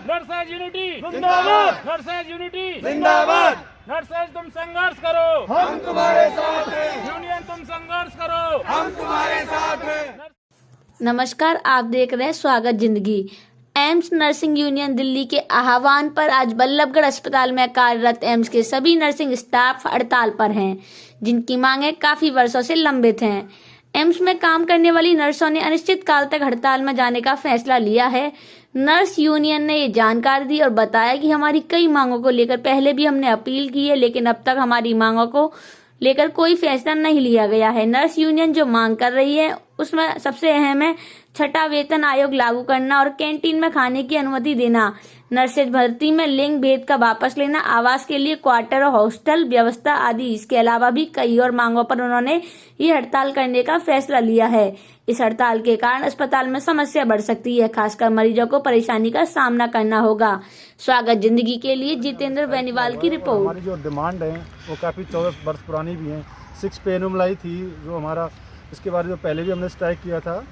Nurses unity जिंदाबाद, nurses unity जिंदाबाद। Nurses तुम संघर्ष करो, हम तुम्हारे साथ हैं, यूनियन तुम संघर्ष करो, हम तुम्हारे साथ हैं। नमस्कार, आप देख रहे हैं स्वागत जिंदगी। एम्स नर्सिंग यूनियन दिल्ली के आह्वान पर आज बल्लभगढ़ अस्पताल में कार्यरत एम्स के सभी नर्सिंग स्टाफ हड़ताल पर हैं, जिनकी मांगें काफी वर्षों से लंबित हैं। एम्स में काम करने वाली नर्सों ने अनिश्चित काल तक हड़ताल में जाने का फैसला लिया है। नर्स यूनियन ने ये जानकारी दी और बताया कि हमारी कई मांगों को लेकर पहले भी हमने अपील की है, लेकिन अब तक हमारी मांगों को लेकर कोई फैसला नहीं लिया गया है। नर्स यूनियन जो मांग कर रही है उसमें सबसे अहम है 6वां वेतन आयोग लागू करना और कैंटीन में खाने की अनुमति देना, नर्सेज भर्ती में लिंग भेद का वापस लेना, आवास के लिए क्वार्टर और हॉस्टल व्यवस्था आदि। इसके अलावा भी कई और मांगों पर उन्होंने ये हड़ताल करने का फैसला लिया है। इस हड़ताल के कारण अस्पताल में समस्या बढ़ सकती है, खासकर मरीजों को परेशानी का सामना करना होगा। स्वागत जिंदगी के लिए जितेंद्र बेनीवाल की रिपोर्ट। हमारी जो डिमांड है वो काफ़ी 14 वर्ष पुरानी भी हैं। 6 पे एनुमलाई थी जो हमारा, इसके बारे जो पहले भी हमने स्ट्राइक किया था,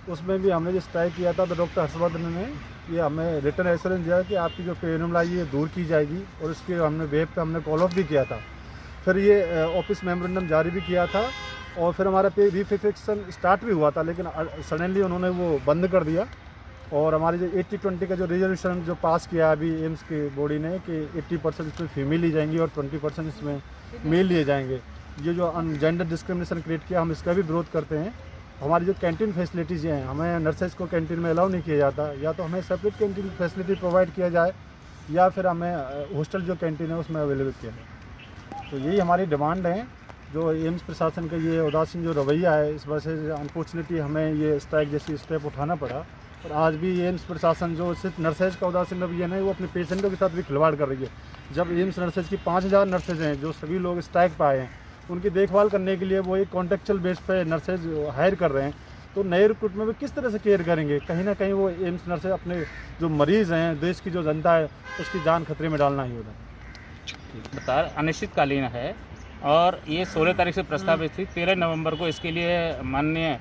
उसमें भी हमने जो स्ट्राइक किया था तो डॉक्टर हर्षवर्धन ने ये हमें रिटर्न एश्योरेंस दिया कि आपकी जो पे एनुमलाई है दूर की जाएगी, और इसके हमने वेब पे हमने कॉल ऑफ भी किया था। फिर ये ऑफिस मेमोरेंडम जारी भी किया था और फिर हमारा पे रीफिक्सेशन स्टार्ट भी हुआ था, लेकिन सडनली उन्होंने वो बंद कर दिया। और हमारी जो 80-20 का जो रिजोल्यूशन जो पास किया अभी एम्स की बॉडी ने कि 80% इसमें फीमेल ली जाएंगी और 20% इसमें मेल लिए जाएंगे, ये जो जेंडर डिस्क्रिमिनेशन क्रिएट किया, हम इसका भी विरोध करते हैं। हमारी जो कैंटीन फैसिलिटीज़ हैं, हमें नर्सेज को कैंटीन में अलाउ नहीं किया जाता, या तो हमें सेपरेट कैंटीन फैसिलिटी प्रोवाइड किया जाए या फिर हमें हॉस्टल जो कैंटीन है उसमें अवेलेबल किया जाए। तो यही हमारी डिमांड है। जो एम्स प्रशासन का ये उदासीन जो रवैया है, इस वजह से अनफॉर्चुनेटली हमें ये स्ट्राइक जैसी स्टेप उठाना पड़ा। और आज भी एम्स प्रशासन जो सिर्फ नर्सेज का उदासीन रवैया नहीं, वो अपने पेशेंटों के साथ भी खिलवाड़ कर रही है। जब एम्स नर्सेज की 5000 नर्सेज हैं जो सभी लोग स्ट्राइक पर आए हैं, उनकी देखभाल करने के लिए वो एक कॉन्ट्रेक्चुअल बेस पे नर्सेज हायर कर रहे हैं, तो नए रिक्रूट में भी किस तरह से केयर करेंगे? कहीं ना कहीं वो एम्स नर्सेज अपने जो मरीज़ हैं, देश की जो जनता है, उसकी जान खतरे में डालना ही होगा। बता अनिश्चितकालीन है और ये 16 तारीख से प्रस्तावित थी। 13 नवंबर को इसके लिए माननीय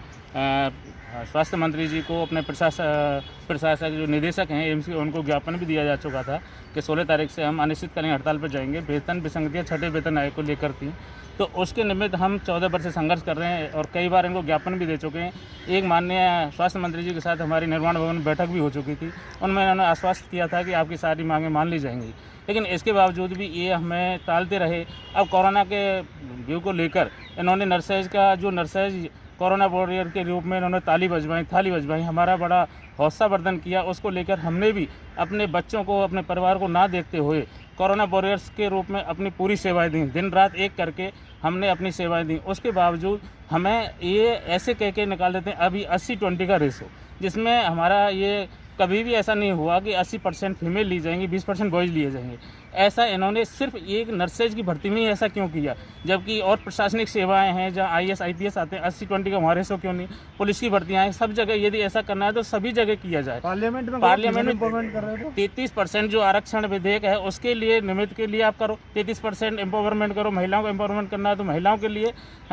स्वास्थ्य मंत्री जी को अपने प्रशासक जो निदेशक हैं एम्स के, उनको ज्ञापन भी दिया जा चुका था कि 16 तारीख से हम अनिश्चितकालीन हड़ताल पर जाएंगे। वेतन विसंगतियाँ 6ठे वेतन आयोग को लेकर थी, तो उसके निमित्त हम 14 वर्ष से संघर्ष कर रहे हैं और कई बार इनको ज्ञापन भी दे चुके हैं। एक माननीय स्वास्थ्य मंत्री जी के साथ हमारी निर्माण भवन में बैठक भी हो चुकी थी, उनमें इन्होंने आश्वस्त किया था कि आपकी सारी मांगें मान ली जाएंगी, लेकिन इसके बावजूद भी ये हमें टालते रहे। अब कोरोना के व्यू को लेकर इन्होंने नर्सेज का जो नर्सेज कोरोना वॉरियर के रूप में इन्होंने थाली बजवाई, हमारा बड़ा हौसलावर्धन किया। उसको लेकर हमने भी अपने बच्चों को, अपने परिवार को ना देखते हुए कोरोना वॉरियर्स के रूप में अपनी पूरी सेवाएं दी, दिन रात एक करके हमने अपनी सेवाएं दी। उसके बावजूद हमें ये ऐसे कह के निकाल देते हैं अभी 80-20 का रेशो, जिसमें हमारा ये कभी भी ऐसा नहीं हुआ कि 80% फीमेल ली जाएंगी, 20% बॉयज़ लिए जाएंगे। ऐसा इन्होंने सिर्फ एक नर्सेज की भर्ती में ही ऐसा क्यों किया, जबकि और प्रशासनिक सेवाएं हैं जहाँ IAS IPS आते हैं, 80-20 का वहाँ रेशो क्यों नहीं? पुलिस की भर्तियाँ हैं, सब जगह यदि ऐसा करना है तो सभी जगह किया जाए। पार्लियामेंट में इम्प्रूवमेंट कर रहे थे। 33% जो आरक्षण विधेयक है उसके लिए निमित्त के लिए आप करो, 33% एम्पावरमेंट करो। महिलाओं को एम्पावरमेंट करना है तो महिलाओं के लिए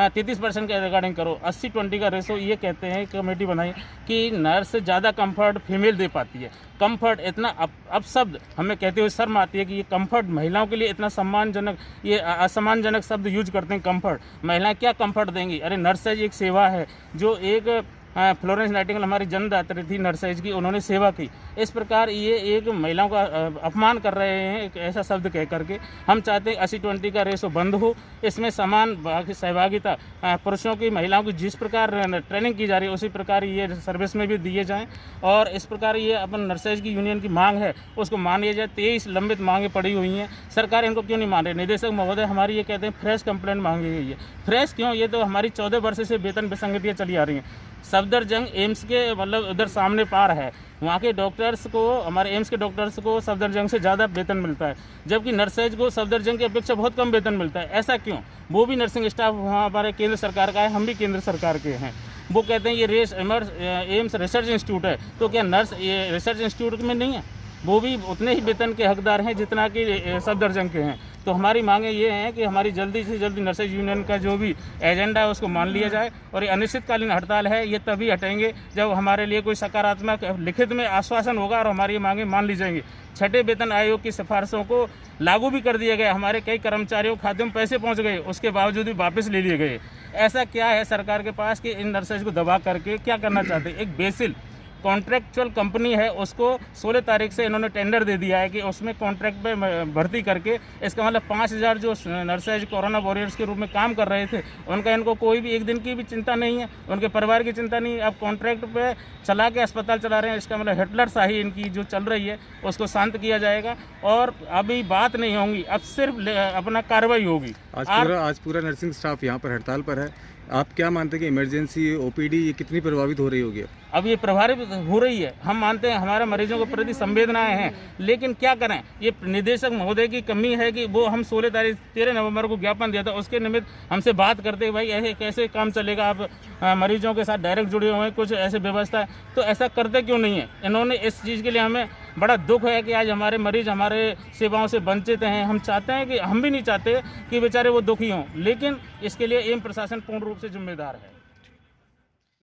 33% के रिगार्डिंग करो। 80-20 का रेशो ये कहते हैं, कमेटी बनाई कि नर्स ज़्यादा कंफर्ट फीमेल दे पाती है। कंफर्ट इतना अब शब्द हमें कहते हुए शर्म आती है कि ये कंफर्ट महिलाओं के लिए इतना सम्मानजनक, ये असम्मानजनक शब्द यूज करते हैं। कंफर्ट, महिलाएं क्या कंफर्ट देंगी? अरे नर्सेज एक सेवा है, जो एक फ्लोरेंस नाइटिंगेल हमारी जन्मदात्री थी नर्सेज की, उन्होंने सेवा की। इस प्रकार ये एक महिलाओं का अपमान कर रहे हैं एक ऐसा शब्द कह करके। हम चाहते हैं 80-20 का रेशो बंद हो, इसमें समान सहभागिता पुरुषों की महिलाओं की जिस प्रकार ट्रेनिंग की जा रही है उसी प्रकार ये सर्विस में भी दिए जाएं, और इस प्रकार ये अपन नर्सेज की यूनियन की मांग है उसको मान लिया जाए। 23 लंबित मांगें पड़ी हुई हैं, सरकार इनको क्यों नहीं मान रही? निदेशक महोदय हमारी ये कहते हैं फ्रेश कंप्लेंट मांगी गई है। फ्रेश क्यों? ये तो हमारी 14 वर्ष से वेतन विसंगतियाँ चली आ रही हैं। सफदरजंग एम्स के मतलब उधर सामने पार है, वहाँ के डॉक्टर्स को, हमारे एम्स के डॉक्टर्स को सफदरजंग से ज़्यादा वेतन मिलता है, जबकि नर्सेज को सफदरजंग की अपेक्षा बहुत कम वेतन मिलता है। ऐसा क्यों? वो भी नर्सिंग स्टाफ वहाँ हमारे केंद्र सरकार का है, हम भी केंद्र सरकार के हैं। वो कहते हैं ये एम्स रिसर्च इंस्टीट्यूट है, तो क्या नर्स ये रिसर्च इंस्टीट्यूट में नहीं है? वो भी उतने ही वेतन के हकदार हैं जितना कि सफदरजंग के हैं। तो हमारी मांगे ये हैं कि हमारी जल्दी से जल्दी नर्सेज यूनियन का जो भी एजेंडा है उसको मान लिया जाए, और ये अनिश्चितकालीन हड़ताल है ये तभी हटेंगे जब हमारे लिए कोई सकारात्मक लिखित में आश्वासन होगा और हमारी मांगे मान ली जाएंगी। छठे वेतन आयोग की सिफारिशों को लागू भी कर दिया गया, हमारे कई कर्मचारियों के खाते में पैसे पहुंच गए, उसके बावजूद भी वापस ले लिए गए। ऐसा क्या है सरकार के पास कि इन नर्सेज को दबा करके क्या करना चाहते हैं? एक बेसिल कॉन्ट्रैक्चुअल कंपनी है, उसको 16 तारीख से इन्होंने टेंडर दे दिया है कि उसमें कॉन्ट्रैक्ट पे भर्ती करके, इसका मतलब 5000 जो नर्सेज कोरोना वॉरियर्स के रूप में काम कर रहे थे उनका इनको कोई भी एक दिन की भी चिंता नहीं है, उनके परिवार की चिंता नहीं है। अब कॉन्ट्रैक्ट पे चला के अस्पताल चला रहे हैं, इसका मतलब हिटलर शाही इनकी जो चल रही है उसको शांत किया जाएगा और अभी बात नहीं होगी, अब सिर्फ अपना कार्रवाई होगी। आज पूरा नर्सिंग स्टाफ यहाँ पर हड़ताल पर है। आप क्या मानते हैं कि इमरजेंसी ओपीडी ये कितनी प्रभावित हो रही होगी? अब ये प्रभावित हो रही है, हम मानते हैं हमारे मरीजों के प्रति संवेदनाएं हैं, लेकिन क्या करें, ये निदेशक महोदय की कमी है कि वो हम 13 नवंबर को ज्ञापन दिया था, उसके निमित्त हमसे बात करते भाई ऐसे कैसे काम चलेगा, आप मरीजों के साथ डायरेक्ट जुड़े हुए हैं, कुछ ऐसे व्यवस्था है, तो ऐसा करते क्यों नहीं है? इन्होंने इस चीज़ के लिए हमें बड़ा दुख है कि आज हमारे मरीज हमारे सेवाओं से वंचित हैं। हम चाहते हैं कि हम भी नहीं चाहते कि बेचारे वो दुखी हों, लेकिन इसके लिए एम्स प्रशासन पूर्ण रूप से जिम्मेदार है।